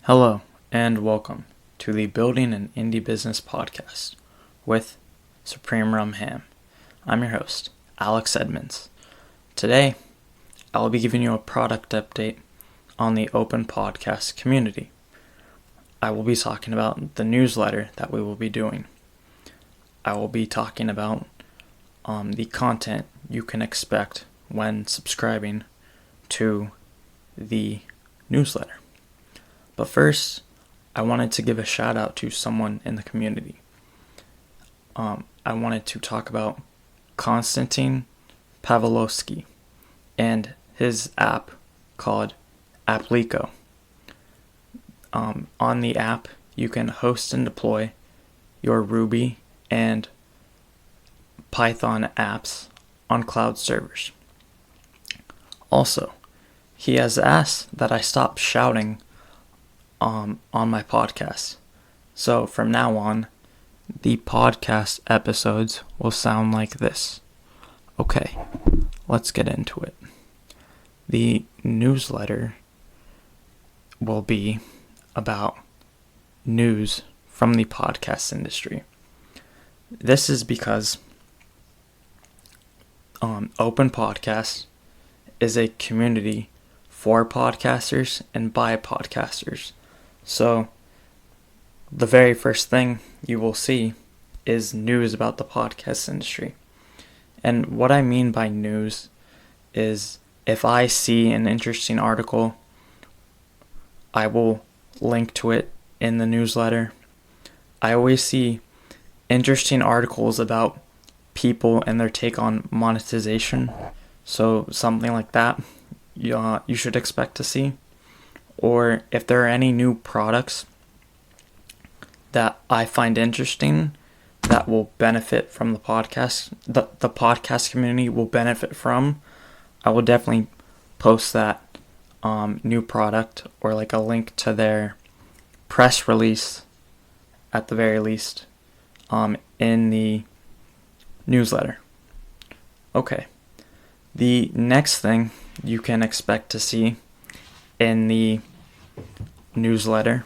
Hello, and welcome to the Building an Indie Business podcast with SupremeRumHam. I'm your host, Alex Edmonds. Today, I will be giving you a product update on the open podcast community. I will be talking about the newsletter that we will be doing. I will be talking about the content you can expect when subscribing to the newsletter. But first, I wanted to give a shout out to someone in the community. I wanted to talk about Konstantin Pavlovsky and his app called Appliko. On the app, you can host and deploy your Ruby and Python apps on cloud servers. Also, he has asked that I stop shouting on my podcast. So from now on, the podcast episodes will sound like this. Okay, let's get into it. The newsletter will be about news from the podcast industry. This is because Open Podcast is a community for podcasters and by podcasters. So, the very first thing you will see is news about the podcast industry. And what I mean by news is if I see an interesting article, I will link to it in the newsletter. I always see interesting articles about people and their take on monetization. So, something like that you should expect to see. Or if there are any new products that I find interesting that will benefit from the podcast, the podcast community will benefit from, I will definitely post that new product or like a link to their press release at the very least in the newsletter. Okay. The next thing you can expect to see in the newsletter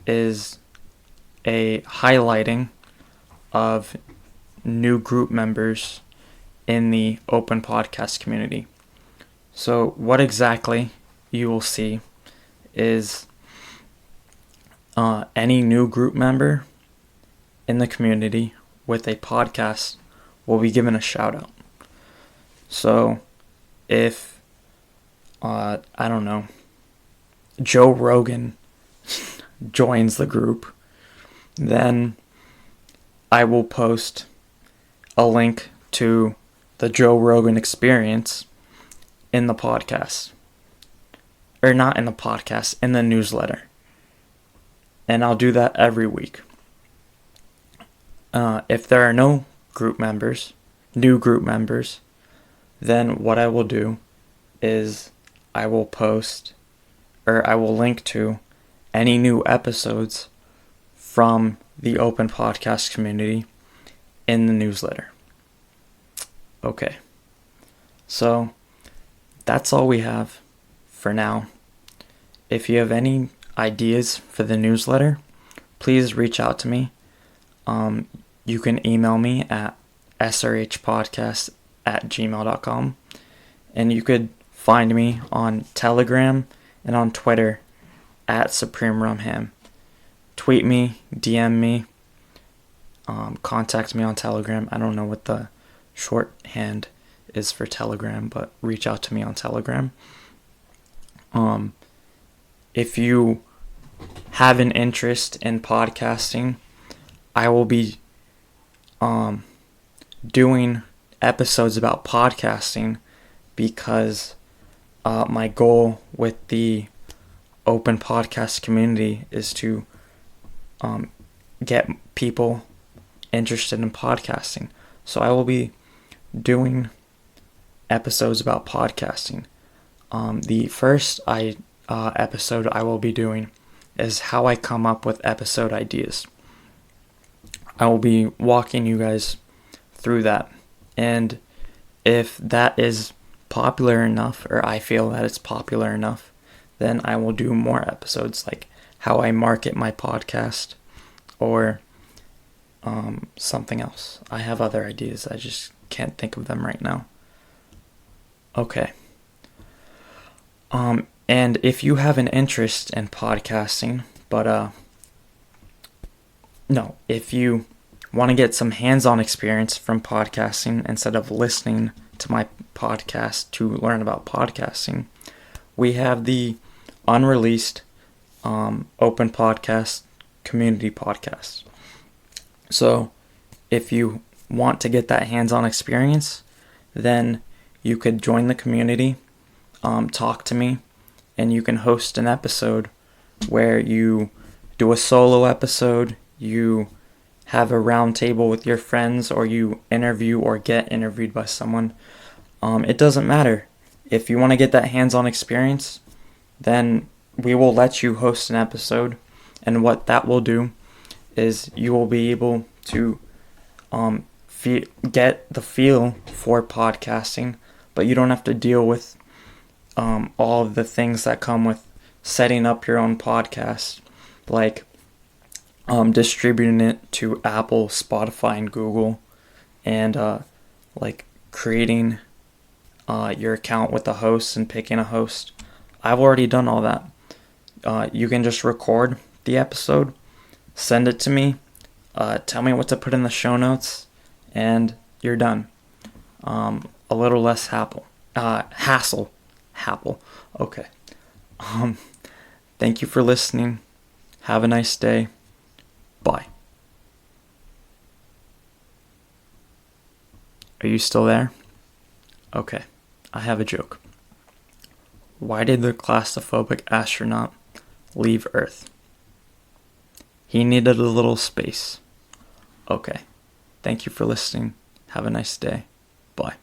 is a highlighting of new group members in the open podcast community. So what exactly you will see is any new group member in the community with a podcast will be given a shout out. So if Joe Rogan joins the group, then I will post a link to the Joe Rogan Experience in the podcast. Or not in the podcast, in the newsletter. And I'll do that every week. If there are no new group members, then what I will do is I will link to any new episodes from the open podcast community in the newsletter. Okay. So that's all we have for now. If you have any ideas for the newsletter, please reach out to me. You can email me at srhpodcast@gmail.com, and you could find me on Telegram and on Twitter at SupremeRumHam. Tweet me, DM me, contact me on Telegram. I don't know what the shorthand is for Telegram, but reach out to me on Telegram. If you have an interest in podcasting, I will be doing episodes about podcasting because my goal with the open podcast community is to get people interested in podcasting. So I will be doing episodes about podcasting. The first episode I will be doing is how I come up with episode ideas. I will be walking you guys through that. And if that is popular enough, or I feel that it's popular enough, then I will do more episodes, like how I market my podcast or something else. I have other ideas. I just can't think of them right now. Okay. And if you have an interest in podcasting, but no, if you want to get some hands-on experience from podcasting instead of listening to my podcast to learn about podcasting, we have the unreleased open podcast community podcast. So if you want to get that hands-on experience, then you could join the community, talk to me, and you can host an episode where you do a solo episode, you have a round table with your friends, or you interview or get interviewed by someone. It doesn't matter. If you want to get that hands-on experience, then we will let you host an episode, and what that will do is you will be able to get the feel for podcasting, but you don't have to deal with all of the things that come with setting up your own podcast, like distributing it to Apple, Spotify, and Google, and like creating your account with the host and picking a host. I've already done all that. You can just record the episode, send it to me, tell me what to put in the show notes, and you're done. A little less hassle. Okay. Thank you for listening. Have a nice day. Bye. Are you still there? Okay. I have a joke. Why did the claustrophobic astronaut leave Earth? He needed a little space. Okay. Thank you for listening. Have a nice day. Bye.